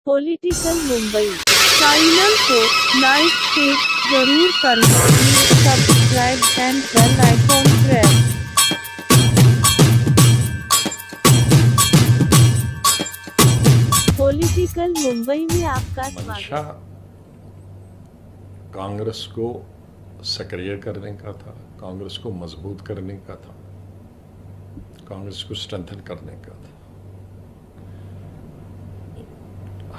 Political Mumbai channel को like share जरूर करें। Subscribe and bell icon press. Political Mumbai में आपका मंशा स्वागत। कांग्रेस को सक्रिय करने का था, कांग्रेस को मजबूत करने का था, कांग्रेस को स्ट्रेंथन करने का था।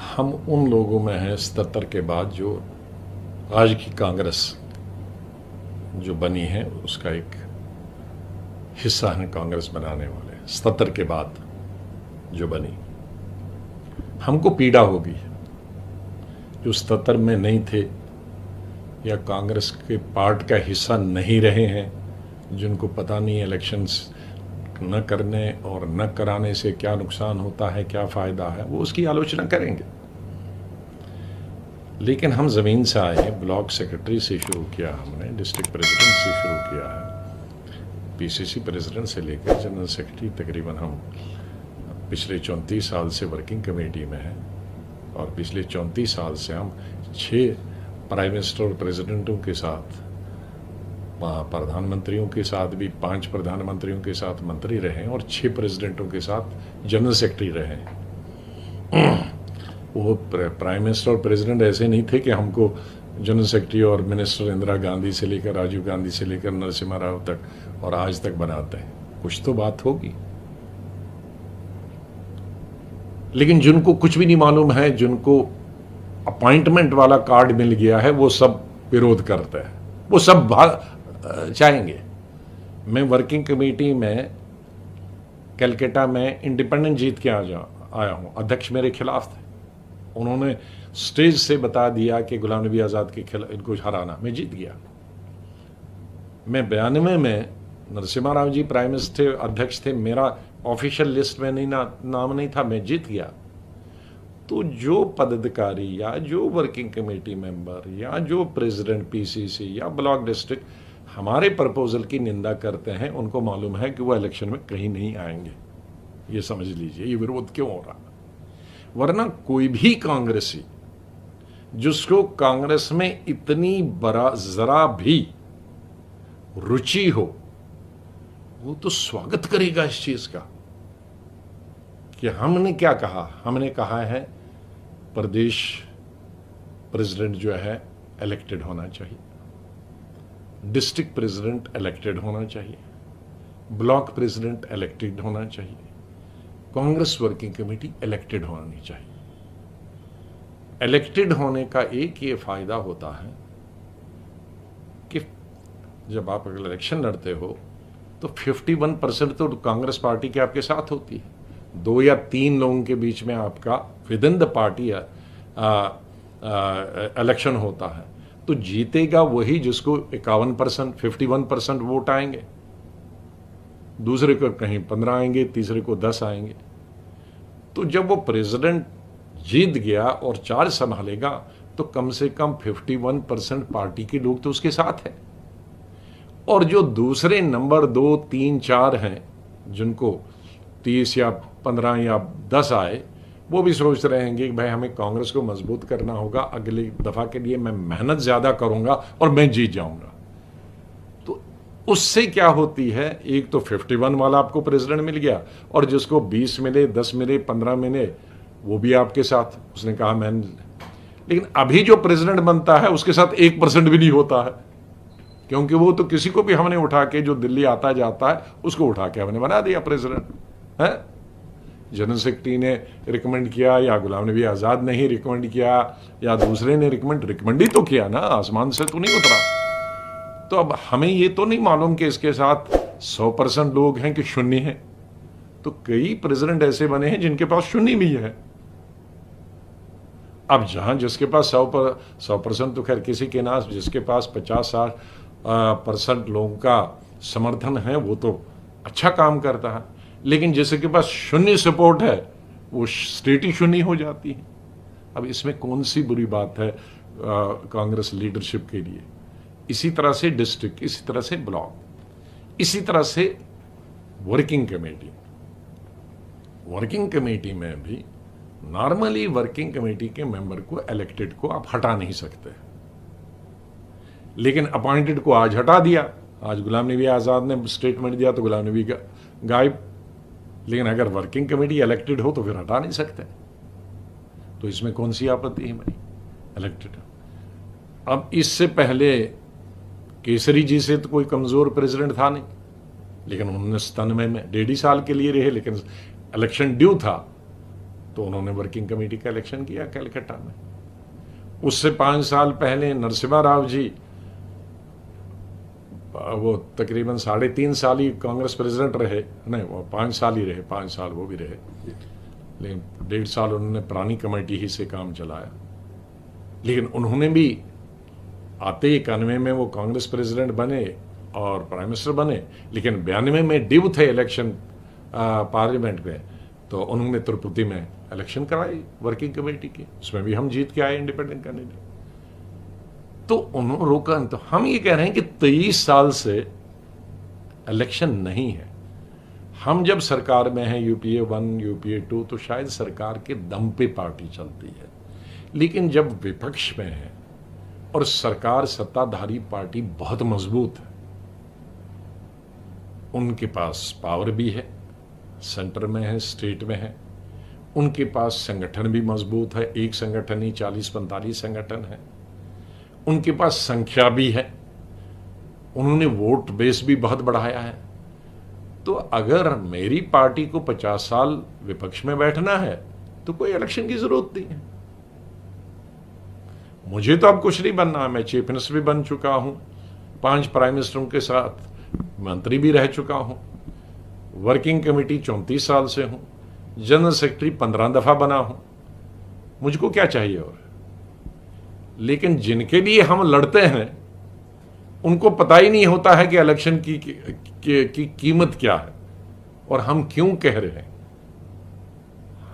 हम उन लोगों में हैं 77 के बाद जो आज की कांग्रेस जो बनी है उसका एक हिस्सा है कांग्रेस बनाने वाले। 77 के बाद जो बनी, हमको पीड़ा होगी जो 77 में नहीं थे या कांग्रेस के पार्ट का हिस्सा नहीं रहे हैं, जिनको पता नहीं इलेक्शंस न करने और न कराने से क्या नुकसान होता है, क्या फ़ायदा है, वो उसकी आलोचना करेंगे। लेकिन हम ज़मीन से आए हैं, ब्लॉक सेक्रेटरी से शुरू किया, हमने डिस्ट्रिक्ट प्रेसिडेंट से शुरू किया है, पीसीसी प्रेसिडेंट से लेकर जनरल सेक्रेटरी तकरीबन हम पिछले 34 साल से वर्किंग कमेटी में हैं और पिछले 34 साल से हम 6 प्राइम मिनिस्टर और प्रेसिडेंटों के साथ, प्रधानमंत्रियों के साथ भी 5 प्रधानमंत्रियों के साथ मंत्री रहे और 6 प्रेसिडेंटों के साथ जनरल सेक्रेटरी रहे। वो प्राइम मिनिस्टर और प्रेसिडेंट ऐसे नहीं थे कि हमको जनरल सेक्रेटरी और मिनिस्टर इंदिरा गांधी से लेकर राजीव गांधी से लेकर नरसिम्हा राव तक और आज तक बनाते हैं। कुछ तो बात होगी। लेकिन जिनको कुछ भी नहीं मालूम है, जिनको अपॉइंटमेंट वाला कार्ड मिल गया है, वो सब विरोध करते हैं, वो सब चाहेंगे। मैं वर्किंग कमेटी में कलकत्ता में इंडिपेंडेंट जीत के आया हूं। अध्यक्ष मेरे खिलाफ थे, उन्होंने स्टेज से बता दिया कि गुलाम नबी आज़ाद के खिलाफ इनको हराना। मैं जीत गया। मैं 92 में नरसिम्हा राव जी प्राइम मिनिस्टर थे, अध्यक्ष थे, मेरा ऑफिशियल लिस्ट में नाम नहीं था, मैं जीत गया। तो जो पदाधिकारी या जो वर्किंग कमेटी मेंबर या जो प्रेसिडेंट पीसीसी या ब्लॉक डिस्ट्रिक्ट हमारे प्रपोजल की निंदा करते हैं, उनको मालूम है कि वो इलेक्शन में कहीं नहीं आएंगे। ये समझ लीजिए ये विरोध क्यों हो रहा। वरना कोई भी कांग्रेसी जिसको कांग्रेस में इतनी बड़ा जरा भी रुचि हो, वो तो स्वागत करेगा इस चीज का कि हमने क्या कहा। हमने कहा है प्रदेश प्रेसिडेंट जो है इलेक्टेड होना चाहिए, डिस्ट्रिक्ट प्रेसिडेंट इलेक्टेड होना चाहिए, ब्लॉक प्रेसिडेंट इलेक्टेड होना चाहिए, कांग्रेस वर्किंग कमेटी इलेक्टेड होनी चाहिए। इलेक्टेड होने का एक ये फायदा होता है कि जब आप अगर इलेक्शन लड़ते हो तो 51% तो कांग्रेस पार्टी के आपके साथ होती है। 2 या 3 लोगों के बीच में आपका with in the party election होता है, तो जीतेगा वही जिसको 51%, 51% वोट आएंगे। दूसरे को कहीं 15 आएंगे, तीसरे को 10 आएंगे। तो जब वो प्रेसिडेंट जीत गया और 4 संभालेगा तो कम से कम 51% पार्टी के लोग तो उसके साथ हैं। और जो दूसरे नंबर 2, 3, 4 हैं, जिनको 30 या 15 या 10 आए, वो भी सोच रहे हैं कि भाई हमें कांग्रेस को मजबूत करना होगा, अगली दफा के लिए मैं मेहनत ज्यादा करूंगा और मैं जीत जाऊंगा। तो उससे क्या होती है, एक तो 51 वाला आपको प्रेसिडेंट मिल गया और जिसको 20 मिले, 10 मिले, 15 मिले, वो भी आपके साथ। उसने कहा मैं, लेकिन अभी जो प्रेसिडेंट बनता है उसके साथ 1% भी नहीं होता है, क्योंकि वो तो किसी को भी हमने उठा के, जो दिल्ली आता जाता है उसको उठा के हमने बना दिया प्रेसिडेंट है। जनरल सेक्रेटरी ने रिकमेंड किया या गुलाम नबी आज़ाद ने ही रिकमेंड किया या दूसरे ने रिकमेंड ही तो किया ना, आसमान से तो नहीं उतरा। तो अब हमें ये तो नहीं मालूम कि इसके साथ 100% लोग हैं कि शून्य है। तो कई प्रेसिडेंट ऐसे बने हैं जिनके पास शून्य भी है। अब जहां जिसके पास 100% तो खैर किसी के ना, जिसके पास 50-60% लोगों का समर्थन है वो तो अच्छा काम करता है, लेकिन जिसके पास शून्य सपोर्ट है वो स्टेट ही शून्य हो जाती है। अब इसमें कौन सी बुरी बात है कांग्रेस लीडरशिप के लिए। इसी तरह से डिस्ट्रिक्ट, इसी तरह से ब्लॉक, इसी तरह से वर्किंग कमेटी। वर्किंग कमेटी में भी नॉर्मली वर्किंग कमेटी के मेंबर को, इलेक्टेड को आप हटा नहीं सकते, लेकिन अपॉइंटेड को आज हटा दिया। आज गुलाम नबी आज़ाद ने स्टेटमेंट दिया तो गुलाम नबी गायब। लेकिन अगर वर्किंग कमेटी इलेक्टेड हो तो फिर हटा नहीं सकते। तो इसमें कौन सी आपत्ति है भाई, इलेक्टेड। अब इससे पहले केसरी जी से तो कोई कमजोर प्रेसिडेंट था नहीं, लेकिन 1997 में 1.5 साल के लिए रहे, लेकिन इलेक्शन ड्यू था तो उन्होंने वर्किंग कमेटी का इलेक्शन किया कलकत्ता में। उससे 5 साल पहले नरसिम्हा राव जी, वो तकरीबन 3.5 साल ही कांग्रेस प्रेसिडेंट रहे, नहीं वो 5 साल ही रहे, 5 साल वो भी रहे, लेकिन 1.5 साल उन्होंने पुरानी कमेटी ही से काम चलाया। लेकिन उन्होंने भी आते 91 में वो कांग्रेस प्रेसिडेंट बने और प्राइम मिनिस्टर बने, लेकिन 92 में ड्यू थे इलेक्शन पार्लियामेंट में, तो उन्होंने तिरुपति में इलेक्शन कराई वर्किंग कमेटी की, उसमें भी हम जीत के आए इंडिपेंडेंट कैंडिडेट। तो उन्होंने रोका। तो हम ये कह रहे हैं कि 23 साल से इलेक्शन नहीं है। हम जब सरकार में हैं, यूपीए 1 यूपीए 2, तो शायद सरकार के दम पे पार्टी चलती है, लेकिन जब विपक्ष में है और सरकार सत्ताधारी पार्टी बहुत मजबूत है, उनके पास पावर भी है, सेंटर में है, स्टेट में है, उनके पास संगठन भी मजबूत है, एक संगठन ही 40-45 संगठन है, उनके पास संख्या भी है, उन्होंने वोट बेस भी बहुत बढ़ाया है। तो अगर मेरी पार्टी को 50 साल विपक्ष में बैठना है तो कोई इलेक्शन की जरूरत नहीं है। मुझे तो अब कुछ नहीं बनना है, मैं चीफ मिनिस्टर भी बन चुका हूं, 5 प्राइम मिनिस्टरों के साथ मंत्री भी रह चुका हूं, वर्किंग कमेटी 34 साल से हूं, जनरल सेक्रेटरी 15 दफा बना हूं, मुझको क्या चाहिए और। लेकिन जिनके लिए हम लड़ते हैं उनको पता ही नहीं होता है कि इलेक्शन की कीमत क्या है और हम क्यों कह रहे हैं।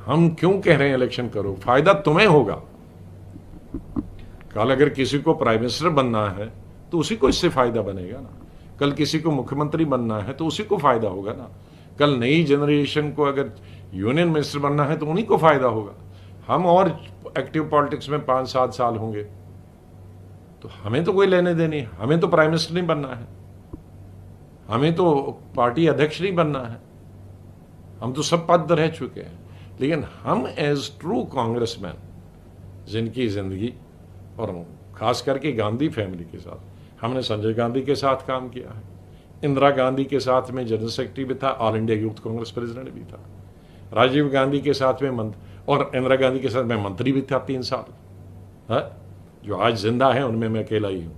हम क्यों कह रहे हैं इलेक्शन करो, फायदा तुम्हें होगा। कल अगर किसी को प्राइम मिनिस्टर बनना है तो उसी को इससे फायदा बनेगा ना, कल किसी को मुख्यमंत्री बनना है तो उसी को फायदा होगा ना, कल नई जनरेशन को अगर यूनियन मिनिस्टर बनना है तो उन्हीं को फायदा होगा। हम और एक्टिव पॉलिटिक्स में 5-7 साल होंगे तो हमें तो कोई लेने देने, हमें तो प्राइम मिनिस्टर नहीं बनना है, हमें तो पार्टी अध्यक्ष नहीं बनना है, हम तो सब पद रह चुके हैं। लेकिन हम एज ट्रू कांग्रेसमैन, जिनकी जिंदगी और खास करके गांधी फैमिली के साथ, हमने संजय गांधी के साथ काम किया है, इंदिरा गांधी के साथ में जनरल सेक्रेटरी भी था, all India youth Congress president भी था, राजीव गांधी के साथ में और इंदिरा गांधी के साथ में मंत्री भी था 3 साल है? जो आज जिंदा है उनमें मैं अकेला ही हूं।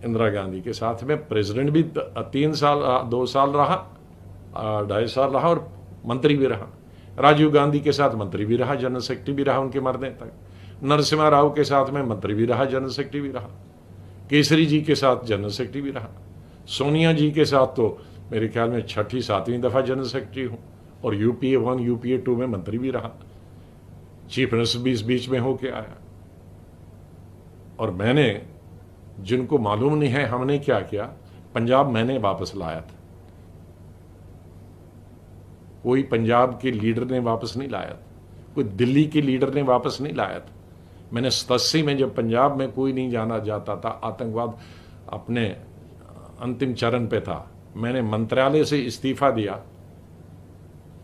इंदिरा गांधी के साथ में प्रेसिडेंट भी 3 साल 2 साल रहा, 2.5 साल रहा और मंत्री भी रहा। राजीव गांधी के साथ मंत्री भी रहा, जनरल सेक्रेटरी भी रहा उनके मरने तक। नरसिम्हा राव के साथ में मंत्री भी रहा, जनरल सेक्रेटरी भी रहा। केसरी जी के साथ जनरल सेक्रेटरी भी रहा। सोनिया जी के साथ तो मेरे ख्याल में 6ठी-7वीं दफा जनरल सेक्रेटरी हूं और यूपीए 1 यूपीए 2 में मंत्री भी रहा, चीफ मिनिस्टर भी इस बीच में होके आया। और मैंने, जिनको मालूम नहीं है हमने क्या किया, पंजाब मैंने वापस लाया था, कोई पंजाब के लीडर ने वापस नहीं लाया था, कोई दिल्ली के लीडर ने वापस नहीं लाया था। मैंने 87 में जब पंजाब में कोई नहीं जाना जाता था, आतंकवाद अपने अंतिम चरण पे था, मैंने मंत्रालय से इस्तीफा दिया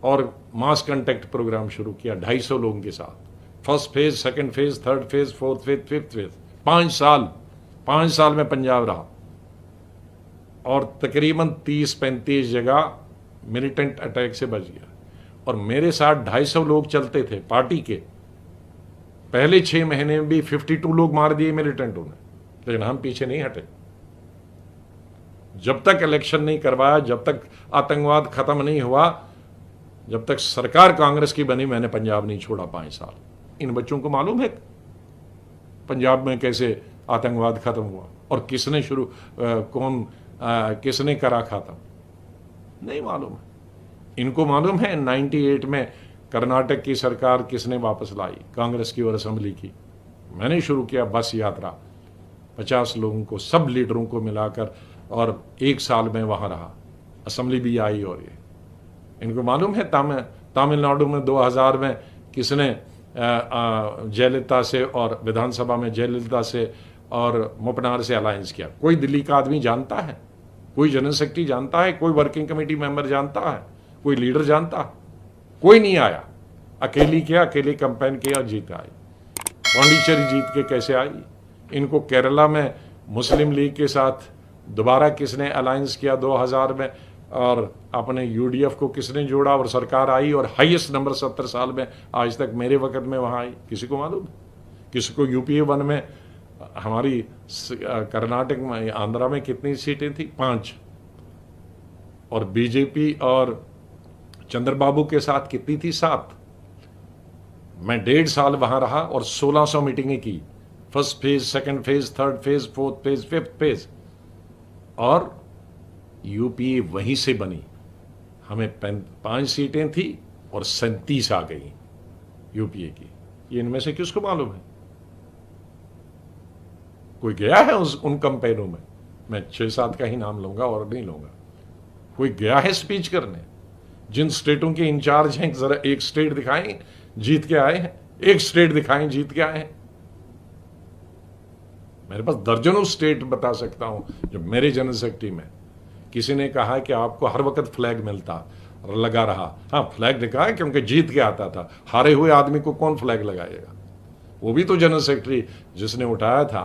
और मास कांटेक्ट प्रोग्राम शुरू किया 250 लोगों के साथ। First phase, second phase, third phase, fourth phase, fifth phase. 5 साल में पंजाब रहा और तकरीबन 30-35 जगह मिलिटेंट अटैक से बच गया। और मेरे साथ 250 लोग चलते थे पार्टी के। पहले 6 महीने में भी 52 लोग मार दिए मिलिटेंटों ने, लेकिन हम पीछे नहीं हटे। जब तक इलेक्शन नहीं करवाया, जब तक आतंकवाद खत्म नहीं हुआ, जब तक सरकार कांग्रेस की बनी, मैंने पंजाब नहीं छोड़ा 5 साल। इन बच्चों को मालूम है पंजाब में कैसे आतंकवाद खत्म हुआ और किसने किसने करा खत्म, नहीं मालूम है। इनको मालूम है 98 में कर्नाटक की सरकार किसने वापस लाई, कांग्रेस की और असेंबली की। मैंने शुरू किया बस यात्रा, 50 लोगों को, सब लीडरों को मिलाकर, और 1 साल में वहां रहा, असेंबली भी आई। और ये इनको मालूम है तमिलनाडु में 2000 में किसने जयललिता से और विधानसभा में जयललिता से और मुपनार से अलायंस किया? कोई दिल्ली का आदमी जानता है? कोई जनरल सेक्रेटरी जानता है? कोई वर्किंग कमेटी मेंबर जानता है? कोई लीडर जानता? कोई नहीं आया। अकेली किया, अकेले कैंपेन किया, जीत आई। पांडिचेरी जीत के कैसे आई? इनको केरला में मुस्लिम लीग के साथ दोबारा किसने अलायंस किया 2000 में, और अपने यूडीएफ को किसने जोड़ा और सरकार आई, और हाईएस्ट नंबर 70 साल में आज तक मेरे वक्त में वहाँ आई? किसी को मालूम? किसी को? यूपीए 1 में हमारी कर्नाटक में, आंध्रा में कितनी सीटें थी? 5। और बीजेपी और चंद्रबाबू के साथ कितनी थी? 7। मैं 1.5 साल वहां रहा और 1600 मीटिंगें की। First phase, second phase, third phase, fourth phase, fifth phase, और यूपीए वहीं से बनी। हमें 5 सीटें थी और 37 आ गई यूपीए की। ये इनमें से किसको मालूम है? कोई गया है उन कैंपेनों में? मैं 6-7 का ही नाम लूंगा और नहीं लूंगा। कोई गया है स्पीच करने? जिन स्टेटों के इंचार्ज हैं, जरा एक स्टेट दिखाएं जीत के आए हैं। एक स्टेट दिखाएं जीत के आए हैं। मेरे पास दर्जनों स्टेट बता सकता हूं जो मेरे जनरल सेक्रेटरी में किसी ने कहा कि आपको हर वक्त फ्लैग मिलता, लगा रहा। हाँ, फ्लैग दिखाया क्योंकि जीत के आता था। हारे हुए आदमी को कौन फ्लैग लगाएगा? वो भी तो जनरल सेक्रेटरी जिसने उठाया था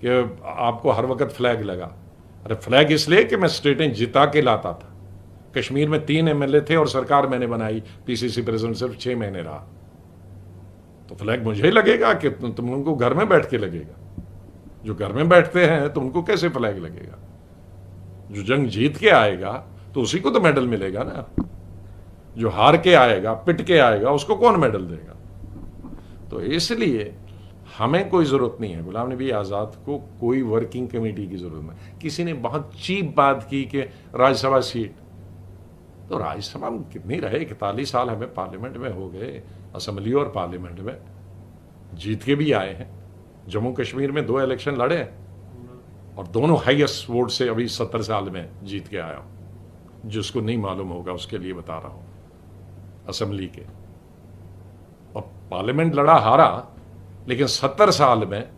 कि आपको हर वक्त फ्लैग लगा। अरे फ्लैग इसलिए कि मैं स्टेटें जिता के लाता था। कश्मीर में 3 एमएलए थे और सरकार मैंने बनाई, पीसीसी प्रेसिडेंट सिर्फ 6 महीने रहा। तो फ्लैग मुझे लगेगा कि तुम उनको घर में बैठ के लगेगा? जो घर में बैठते हैं तो उनको कैसे फ्लैग लगेगा? जो जंग जीत के आएगा तो उसी को तो मेडल मिलेगा ना। जो हार के आएगा, पिट के आएगा, उसको कौन मेडल देगा? तो इसलिए हमें कोई जरूरत नहीं है गुलाम नबी आजाद को कोई वर्किंग कमेटी की जरूरत नहीं। किसी ने बहुत चीप बात की कि राज्यसभा सीट, तो राज्यसभा में कितनी रहे? 41 साल हमें पार्लियामेंट में हो गए, असेंबली और पार्लियामेंट में जीत के भी आए हैं। जम्मू कश्मीर में 2 इलेक्शन लड़े और दोनों हाईएस्ट वोट से अभी 70 साल में जीत के आया हूं। जिसको नहीं मालूम होगा उसके लिए बता रहा हूं। असेंबली के और पार्लियामेंट लड़ा, हारा, लेकिन 70 साल में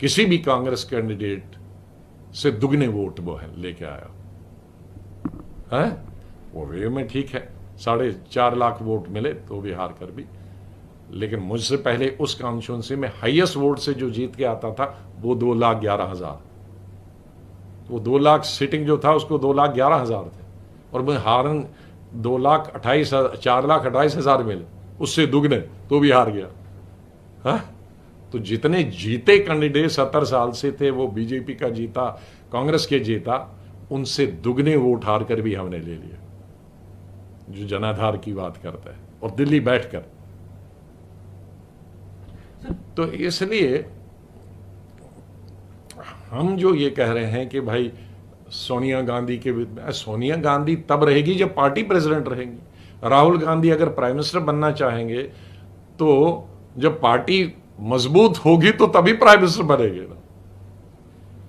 किसी भी कांग्रेस कैंडिडेट से दुगने वोट वो है लेके आया है। वो वे में ठीक है, 4.5 लाख वोट मिले तो भी हार कर भी, लेकिन मुझसे पहले उस कॉन्स्टिट्यूंसी में हाईएस्ट वोट से जो जीत के आता था वो 2,11,000। वो 2 लाख सीटिंग जो था उसको 2,11,000 थे, और मैं हारन 4,28,000 मिले, उससे दुगने तो भी हार गया। हाँ, तो जितने जीते कैंडिडेट 70 साल से थे वो बीजेपी का जीता, कांग्रेस के जीता, उनसे दुगने वोट हार कर भी हमने ले लिया। जो जनाधार की बात करता है, और दिल्ली बैठकर। तो इसलिए हम जो ये कह रहे हैं कि भाई सोनिया गांधी के, सोनिया गांधी तब रहेगी जब पार्टी प्रेसिडेंट रहेंगी। राहुल गांधी अगर प्राइम मिनिस्टर बनना चाहेंगे तो जब पार्टी मजबूत होगी तो तभी प्राइम मिनिस्टर बनेंगे ना।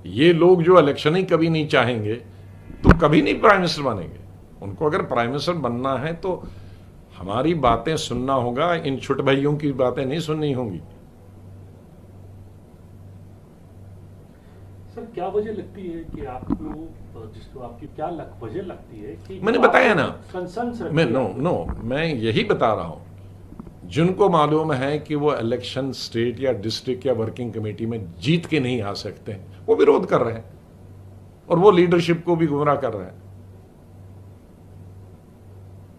ये लोग जो इलेक्शन ही कभी नहीं चाहेंगे तो कभी नहीं प्राइम मिनिस्टर बनेंगे। उनको अगर प्राइम मिनिस्टर बनना है तो हमारी बातें सुनना होगा, इन छोटे भाइयों की बातें नहीं सुननी होंगी। सर, क्या वजह लगती है कि आपको, जिसको आपकी क्या वजह लगती है कि मैंने बताया ना, कंसर्न मैं यही बता रहा हूं। जिनको मालूम है कि वो इलेक्शन स्टेट या डिस्ट्रिक्ट या वर्किंग कमेटी में जीत के नहीं आ सकते हैं, वो विरोध कर रहे हैं और वो लीडरशिप को भी गुमराह कर रहे हैं।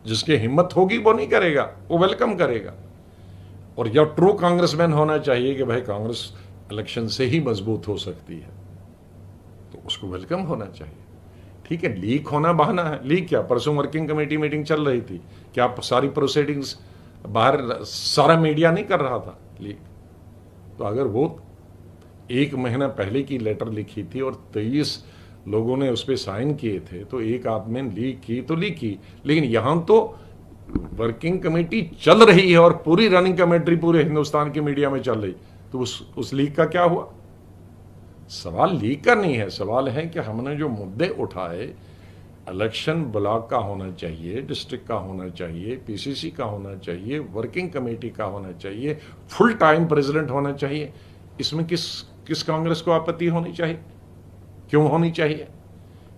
जिसकी हिम्मत होगी वो नहीं करेगा, वो वेलकम करेगा। और या ट्रू कांग्रेसमैन होना चाहिए कि भाई कांग्रेस इलेक्शन से ही मजबूत हो सकती है, तो उसको वेलकम होना चाहिए। ठीक है, लीक होना बहाना है। लीक क्या? परसों वर्किंग कमेटी मीटिंग चल रही थी, क्या सारी प्रोसीडिंग्स बाहर सारा मीडिया नहीं कर रहा था लीक? तो अगर वो 1 महीना पहले की लेटर लिखी थी और 23 लोगों ने उस पर साइन किए थे, तो एक आदमी ने लीक की तो लीक की, लेकिन यहां तो वर्किंग कमेटी चल रही है और पूरी रनिंग कमेटी पूरे हिंदुस्तान की मीडिया में चल रही, तो उस लीक का क्या हुआ? सवाल लीक का नहीं है, सवाल है कि हमने जो मुद्दे उठाए इलेक्शन ब्लॉक का होना चाहिए, डिस्ट्रिक्ट का होना चाहिए, पीसीसी का होना चाहिए, वर्किंग कमेटी का होना चाहिए, फुल टाइम प्रेसिडेंट होना चाहिए। इसमें किस कांग्रेस को आपत्ति होनी चाहिए? क्यों होनी चाहिए?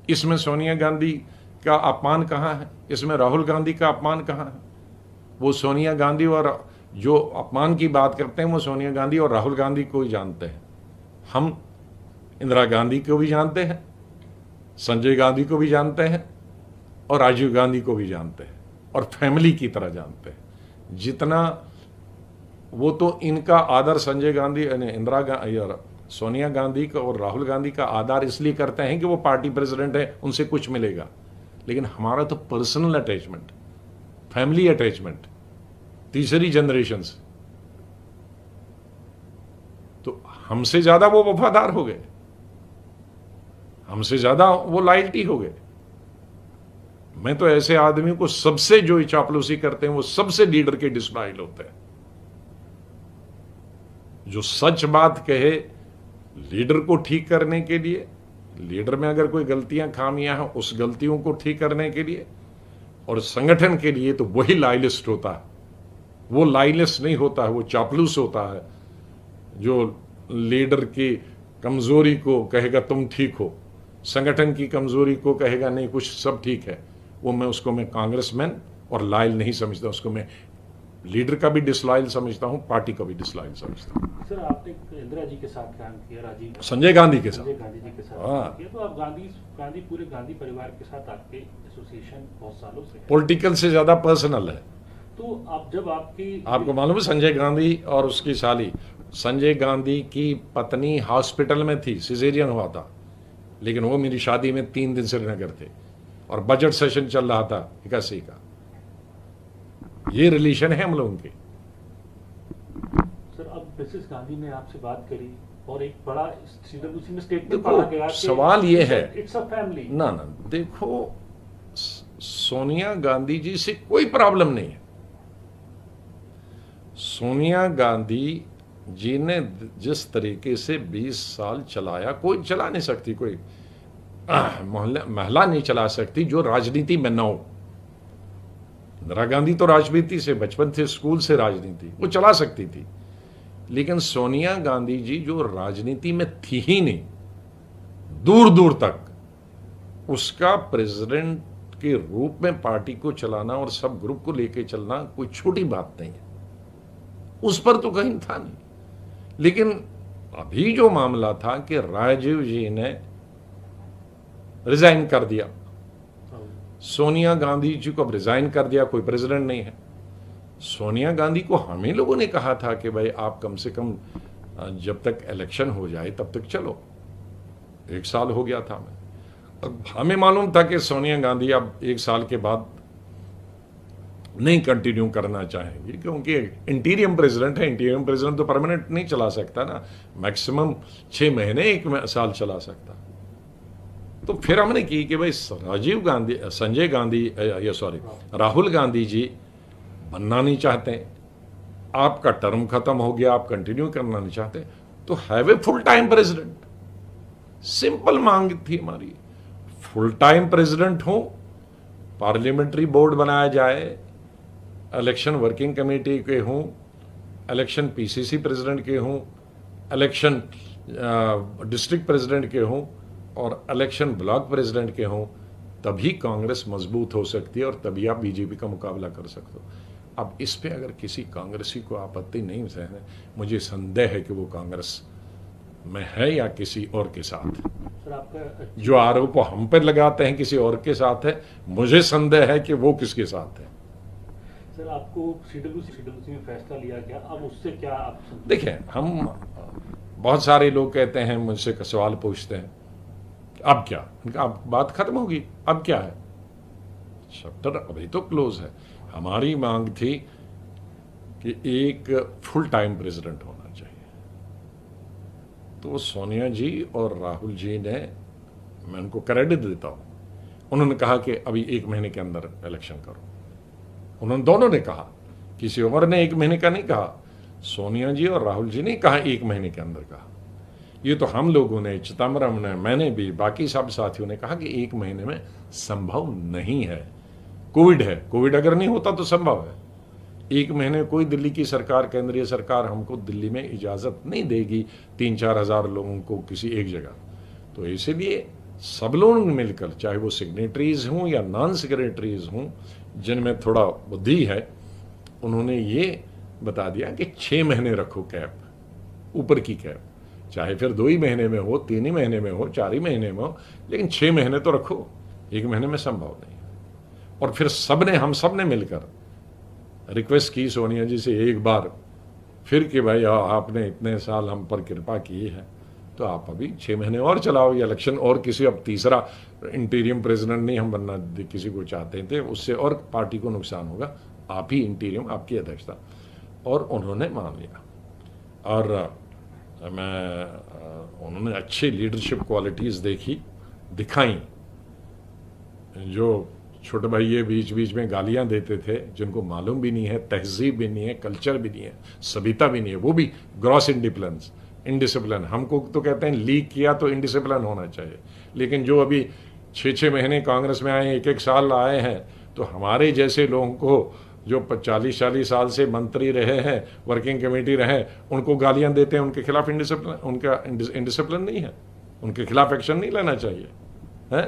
इसमें सोनिया गांधी का अपमान कहाँ है? इसमें राहुल गांधी का अपमान कहाँ है? वो सोनिया गांधी और जो अपमान की बात करते हैं वो सोनिया गांधी और राहुल गांधी को ही जानते हैं। हम इंदिरा गांधी को भी जानते हैं, संजय गांधी को भी जानते हैं और राजीव गांधी को भी जानते हैं और फैमिली की तरह जानते हैं। जितना वो तो इनका आदर संजय गांधी इंदिरा गांधी सोनिया गांधी का और राहुल गांधी का आदर इसलिए करते हैं कि वो पार्टी प्रेसिडेंट है, उनसे कुछ मिलेगा। लेकिन हमारा तो पर्सनल अटैचमेंट, फैमिली अटैचमेंट, तीसरी जनरेशन से, तो हमसे ज्यादा वो वफादार हो गए, हमसे ज्यादा वो लॉयल्टी हो गए। मैं तो ऐसे आदमी को सबसे जो चापलूसी करते हैं वो सबसे लीडर के डिसलॉयल होते हैं। जो सच बात कहे लीडर को ठीक करने के लिए, लीडर में अगर कोई गलतियां खामियां हैं उस गलतियों को ठीक करने के लिए, और संगठन के लिए, तो वही लॉयलिस्ट होता है। वो लॉयलिस्ट नहीं होता है, वो चापलूस होता है जो लीडर की कमजोरी को कहेगा तुम ठीक हो, संगठन की कमजोरी को कहेगा नहीं कुछ सब ठीक है। उसको मैं कांग्रेसमैन और लॉयल नहीं समझता, उसको मैं लीडर का भी डिसलॉयल समझता हूं, पार्टी का भी डिसलॉयल समझता हूं। सर आपने इंदिरा जी के साथ काम किया, राजीव संजय गांधी के साथ, संजय गांधी जी के साथ हाँ। काम किया, तो आप गांधी पूरे गांधी परिवार के साथ आपके एसोसिएशन बहुत सालों से है। पॉलिटिकल से ज्यादा पर्सनल है। तो आप जब आपको मालूम है संजय गांधी और उसकी साली, संजय गांधी की पत्नी हॉस्पिटल में थी, सिजेरियन हुआ था, लेकिन वो मेरी शादी में 3 दिन श्रीनगर थे और बजट सेशन चल रहा था 81 का। ये रिलेशन है हम लोगों के। सर अब मिसेस गांधी ने आपसे बात करी और एक बड़ा उसी में स्टेटमेंट देखो, पढ़ा गया कि सवाल ये है, इट्स अ फैमिली। ना देखो, सोनिया गांधी जी से कोई प्रॉब्लम नहीं है। सोनिया गांधी जी ने जिस तरीके से 20 साल चलाया, कोई चला नहीं सकती, कोई महिला नहीं चला सकती जो राजनीति में न हो। इंदिरा गांधी तो राजनीति से बचपन से, स्कूल से राजनीति वो चला सकती थी, लेकिन सोनिया गांधी जी जो राजनीति में थी ही नहीं, दूर दूर तक, उसका प्रेसिडेंट के रूप में पार्टी को चलाना और सब ग्रुप को लेके चलना कोई छोटी बात नहीं है। उस पर तो कहीं था नहीं। लेकिन अभी जो मामला था कि राजीव जी ने रिजाइन कर दिया, सोनिया गांधी जी को अब रिजाइन कर दिया, कोई प्रेसिडेंट नहीं है। सोनिया गांधी को हमें लोगों ने कहा था कि भाई आप कम से कम जब तक इलेक्शन हो जाए तब तक चलो। 1 साल हो गया था, अब हमें मालूम था कि सोनिया गांधी अब 1 साल के बाद नहीं कंटिन्यू करना चाहेंगी, क्योंकि इंटीरियम प्रेसिडेंट है। इंटीरियम प्रेसिडेंट तो परमानेंट नहीं चला सकता ना, मैक्सिमम 6 महीने 1 साल चला सकता। तो फिर हमने की कि भाई राजीव गांधी, संजय गांधी, राहुल गांधी जी बनना नहीं चाहते, आपका टर्म खत्म हो गया, आप कंटिन्यू करना नहीं चाहते, तो have a full time president. Simple मांग थी हमारी, फुल टाइम प्रेसिडेंट हो, पार्लियामेंट्री बोर्ड बनाया जाए, इलेक्शन वर्किंग कमेटी के हों, इलेक्शन पीसीसी प्रेसिडेंट के हों, इलेक्शन डिस्ट्रिक्ट प्रेसिडेंट के हों और इलेक्शन ब्लॉक प्रेसिडेंट के हों, तभी कांग्रेस मजबूत हो सकती है और तभी आप बीजेपी का मुकाबला कर सकते हो। अब इस पे अगर किसी कांग्रेसी को आपत्ति नहीं है, मुझे संदेह है कि वो कांग्रेस में है या किसी और के साथ। सर आपका जो आरोप हम पर लगाते हैं किसी और के साथ है, मुझे संदेह है कि वो किसके साथ है। सर आपको सीडब्ल्यूसी में फैसला लिया गया, अब उससे क्या आप देखें, हम बहुत सारे लोग कहते हैं, मुझसे सवाल पूछते हैं अब क्या, अब बात खत्म होगी, अब क्या है, चैप्टर अभी तो क्लोज है। हमारी मांग थी कि एक फुल टाइम प्रेसिडेंट होना चाहिए, तो सोनिया जी और राहुल जी ने, मैं उनको क्रेडिट देता हूं, उन्होंने कहा कि अभी 1 महीने के अंदर इलेक्शन करो। उन्होंने दोनों ने कहा, किसी और ने 1 महीने का नहीं कहा, सोनिया जी और राहुल जी ने कहा 1 महीने के अंदर कहा। ये तो हम लोगों ने, चिदम्बरम ने, मैंने भी, बाकी सब साथियों ने कहा कि 1 महीने में संभव नहीं है। कोविड है, कोविड अगर नहीं होता तो संभव है। 1 महीने कोई दिल्ली की सरकार, केंद्रीय सरकार हमको दिल्ली में इजाज़त नहीं देगी 3-4 हज़ार लोगों को किसी एक जगह। तो इसीलिए सब लोग मिलकर, चाहे वो सिग्नेटरीज हों या नॉन सिग्नेटरीज हों, जिनमें थोड़ा बुद्धि है, उन्होंने ये बता दिया कि 6 महीने रखो कैप, ऊपर की कैप, चाहे फिर 2 ही महीने में हो, 3 ही महीने में हो, 4 ही महीने में हो, लेकिन 6 महीने तो रखो। 1 महीने में संभव नहीं है। और फिर हम सब ने मिलकर रिक्वेस्ट की सोनिया जी से एक बार फिर कि भाई आपने इतने साल हम पर कृपा की है, तो आप अभी 6 महीने और चलाओ ये इलेक्शन, और किसी अब तीसरा इंटीरियम प्रेसिडेंट नहीं हम बनना किसी को चाहते थे, उससे और पार्टी को नुकसान होगा, आप ही इंटीरियम, आपकी अध्यक्षता। और उन्होंने मान लिया। और उन्होंने अच्छी लीडरशिप क्वालिटीज़ दिखाई। जो छोटे भाई ये बीच बीच में गालियां देते थे, जिनको मालूम भी नहीं है, तहजीब भी नहीं है, कल्चर भी नहीं है, सभ्यता भी नहीं है, वो भी ग्रॉस इंडिसिप्लिन। हमको तो कहते हैं लीक किया तो इंडिसिप्लिन होना चाहिए, लेकिन जो अभी 6-6 महीने कांग्रेस में आए, 1-1 साल आए हैं, तो हमारे जैसे लोगों को जो 40-40 साल से मंत्री रहे हैं, वर्किंग कमेटी रहे, उनको गालियां देते हैं, उनके खिलाफ इंडिसिप्लिन नहीं है, उनके खिलाफ एक्शन नहीं लेना चाहिए है।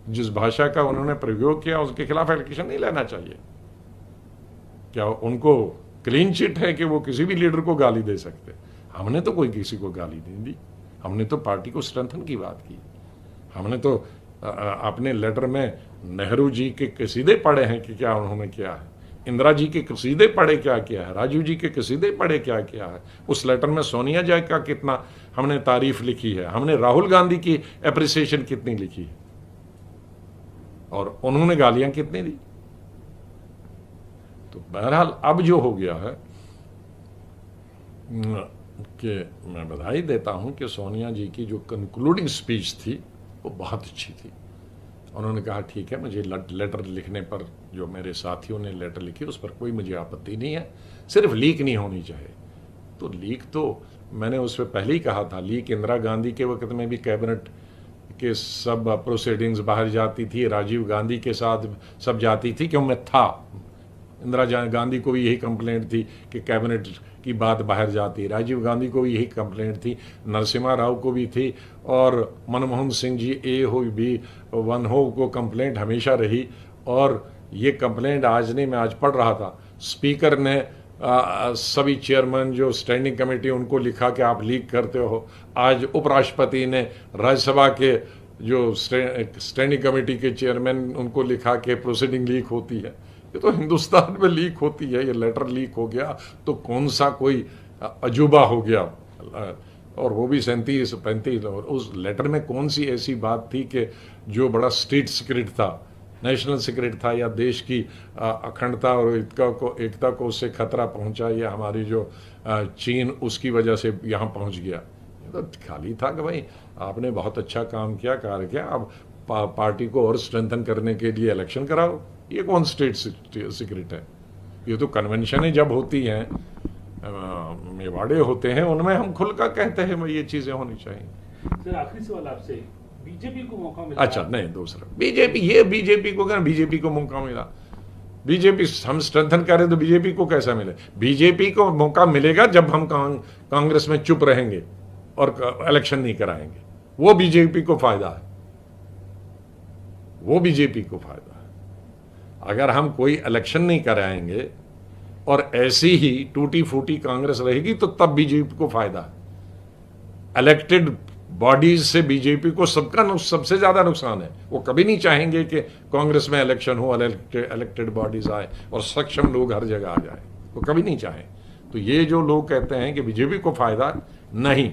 जिस भाषा का उन्होंने प्रयोग किया उसके खिलाफ एक्शन नहीं लेना चाहिए। क्या उनको क्लीन चिट है कि वो किसी भी लीडर को गाली दे सकते? हमने तो कोई किसी को गाली नहीं दी, हमने तो पार्टी को स्ट्रेंथन की बात की। हमने तो अपने लेटर में नेहरू जी के कसीदे पढ़े हैं कि क्या उन्होंने किया है, इंदिरा जी के कसीदे पढ़े क्या किया है, राजीव जी के कसीदे पढ़े क्या किया है। उस लेटर में सोनिया जी का कितना हमने तारीफ लिखी है, हमने राहुल गांधी की एप्रिसिएशन कितनी लिखी है, और उन्होंने गालियां कितनी दी। तो बहरहाल अब जो हो गया है कि मैं बधाई देता हूं कि सोनिया जी की जो कंक्लूडिंग स्पीच थी वो बहुत अच्छी थी। उन्होंने कहा ठीक है, मुझे लेटर लिखने पर, जो मेरे साथियों ने लेटर लिखी उस पर कोई मुझे आपत्ति नहीं है, सिर्फ लीक नहीं होनी चाहिए। तो लीक तो मैंने उस पर पहले ही कहा था, लीक इंदिरा गांधी के वक्त में भी कैबिनेट के सब प्रोसीडिंग्स बाहर जाती थी, राजीव गांधी के साथ सब जाती थी, क्यों मैं था। इंदिरा गांधी को भी यही कंप्लेंट थी कि कैबिनेट की बात बाहर जाती, राजीव गांधी को भी यही कंप्लेंट थी, नरसिम्हा राव को भी थी, और मनमोहन सिंह जी वन हो को कंप्लेंट हमेशा रही। और ये कंप्लेंट मैं आज पढ़ रहा था, स्पीकर ने सभी चेयरमैन जो स्टैंडिंग कमेटी उनको लिखा कि आप लीक करते हो। आज उपराष्ट्रपति ने राज्यसभा के जो स्टैंडिंग कमेटी के चेयरमैन उनको लिखा कि प्रोसीडिंग लीक होती है। ये तो हिंदुस्तान में लीक होती है, ये लेटर लीक हो गया तो कौन सा कोई अजूबा हो गया, और वो भी 37-35। और उस लेटर में कौन सी ऐसी बात थी कि जो बड़ा स्टेट सीक्रेट था, नेशनल सीक्रेट था, या देश की अखंडता और एकता को उससे खतरा पहुंचा, या हमारी जो चीन उसकी वजह से यहाँ पहुंच गया। तो खाली था कि भाई आपने बहुत अच्छा काम किया, कार्य किया, अब पार्टी को और स्ट्रेंथन करने के लिए इलेक्शन कराओ। ये कौन स्टेट सीक्रेट है? ये तो कन्वेंशनें जब होती हैं, मेवाड़े होते हैं, उनमें हम खुल कर कहते हैं भाई ये चीज़ें होनी चाहिए। सर आखिरी सवाल आपसे, बीजेपी को मौका मिला? अच्छा नहीं, दूसरा बीजेपी को मौका मिला। बीजेपी हम स्ट्रेंथन करें तो बीजेपी को कैसा मिले? बीजेपी को मौका मिलेगा जब हम कांग्रेस में चुप रहेंगे और इलेक्शन नहीं कराएंगे। वो बीजेपी को फायदा है, वो बीजेपी को फायदा है। अगर हम कोई इलेक्शन नहीं कराएंगे और ऐसी ही टूटी फूटी कांग्रेस रहेगी तो तब बीजेपी को फायदा है। इलेक्टेड बॉडीज से बीजेपी को सबसे ज्यादा नुकसान है। वो कभी नहीं चाहेंगे कि कांग्रेस में इलेक्शन हो, इलेक्टेड बॉडीज आए और सक्षम लोग हर जगह आ जाए, वो कभी नहीं चाहें। तो ये जो लोग कहते हैं कि बीजेपी को फायदा, नहीं,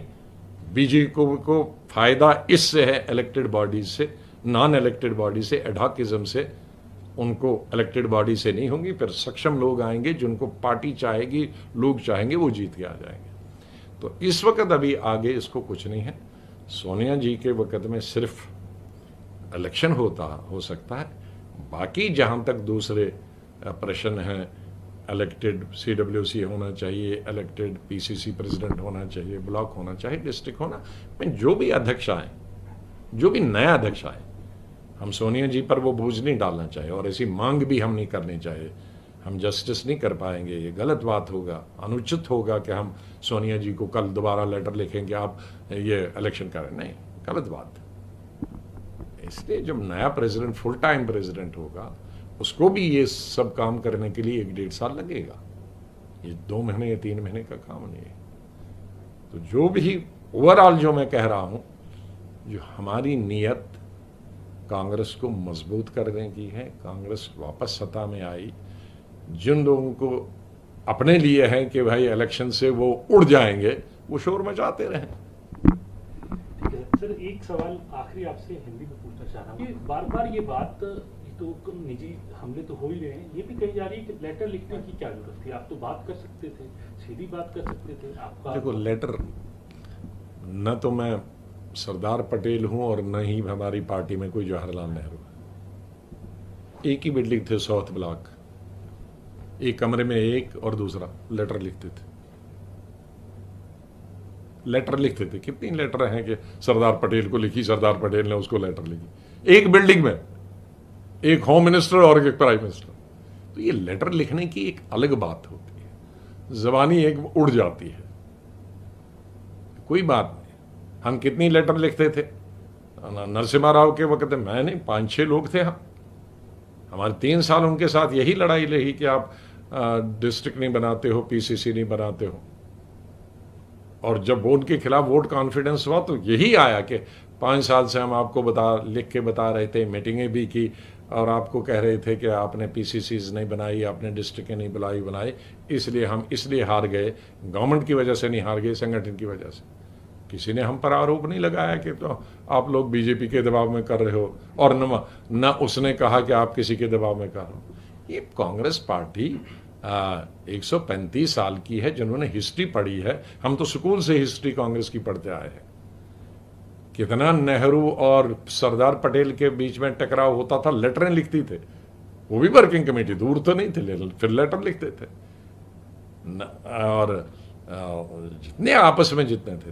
बीजेपी को फायदा इससे है इलेक्टेड बॉडीज से, नॉन इलेक्टेड बॉडी से, एडहॉकिज्म से। उनको इलेक्टेड बॉडी से नहीं होंगी, फिर सक्षम लोग आएंगे, जिनको पार्टी चाहेगी, लोग चाहेंगे, वो जीत के आ जाएंगे। तो इस वक्त अभी आगे इसको कुछ नहीं है। सोनिया जी के वक्त में सिर्फ इलेक्शन हो सकता है। बाकी जहां तक दूसरे प्रश्न हैं इलेक्टेड CWC होना चाहिए, इलेक्टेड PCC प्रेसिडेंट होना चाहिए, ब्लॉक होना चाहिए, डिस्ट्रिक्ट होना। मैं जो भी अध्यक्ष आए, जो भी नया अध्यक्ष आए, हम सोनिया जी पर वो बोझ नहीं डालना चाहिए और ऐसी मांग भी हम नहीं करनी चाहिए। हम जस्टिस नहीं कर पाएंगे, ये गलत बात होगा, अनुचित होगा कि हम सोनिया जी को कल दोबारा लेटर लिखेंगे आप ये इलेक्शन करें, नहीं, गलत बात। इसलिए जब नया प्रेसिडेंट फुल टाइम प्रेसिडेंट होगा, उसको भी ये सब काम करने के लिए 1-1.5 साल लगेगा। ये 2 महीने या 3 महीने का काम नहीं है। तो जो भी ओवरऑल जो मैं कह रहा हूं, जो हमारी नीयत कांग्रेस को मजबूत करने की है, कांग्रेस वापस सत्ता में आई, जिन लोगों को अपने लिए है कि भाई इलेक्शन से वो उड़ जाएंगे, वो शोर मचाते रहें। ठीक है सर, एक सवाल आखिरी आपसे हिंदी में पूछना चाह रहा हूँ। बार बार ये बात, तो निजी हमले तो हो ही रहे हैं, ये भी कही जा रही है कि लेटर लिखने की क्या जरूरत थी, आप तो बात कर सकते थे, सीधी बात कर सकते थे। आपका देखो, लेटर न तो मैं सरदार पटेल हूं और न ही हमारी पार्टी में कोई जवाहरलाल नेहरू है। एक ही बिल्डिंग थे, साउथ ब्लॉक, एक कमरे में एक और दूसरा, लेटर लिखते थे। लेटर लिखते थे, कितनी लेटर हैं कि सरदार पटेल को लिखी, सरदार पटेल ने उसको लेटर लिखी, एक बिल्डिंग में, एक होम मिनिस्टर और एक प्राइम मिनिस्टर। तो ये लेटर लिखने की एक अलग बात होती है, जबानी एक उड़ जाती है, कोई बात नहीं। हम कितनी लेटर लिखते थे नरसिम्हा राव के वक्त में, मैं नहीं, 5-6 लोग थे हम। हमारे 3 साल उनके साथ यही लड़ाई रही कि आप डिस्ट्रिक्ट नहीं बनाते हो, PCC नहीं बनाते हो। और जब उनके खिलाफ वोट कॉन्फिडेंस हुआ तो यही आया कि 5 साल से हम आपको लिख के बता रहे थे, मीटिंगें भी की और आपको कह रहे थे कि आपने PCCs नहीं बनाई, आपने डिस्ट्रिक्टें नहीं बनाई, इसलिए हम हार गए। गवर्नमेंट की वजह से नहीं हार गए, संगठन की वजह से। किसी ने हम पर आरोप नहीं लगाया कि तो आप लोग BJP के दबाव में कर रहे हो, और न उसने कहा कि आप किसी के दबाव में कर रहे हो। ये कांग्रेस पार्टी 135 साल की है, जिन्होंने हिस्ट्री पढ़ी है। हम तो स्कूल से हिस्ट्री कांग्रेस की पढ़ते आए हैं। कितना नेहरू और सरदार पटेल के बीच में टकराव होता था, लेटरें लिखती थे, वो भी वर्किंग कमेटी, दूर तो नहीं थे, फिर लेटर लिखते थे। और जितने आपस में जितने थे।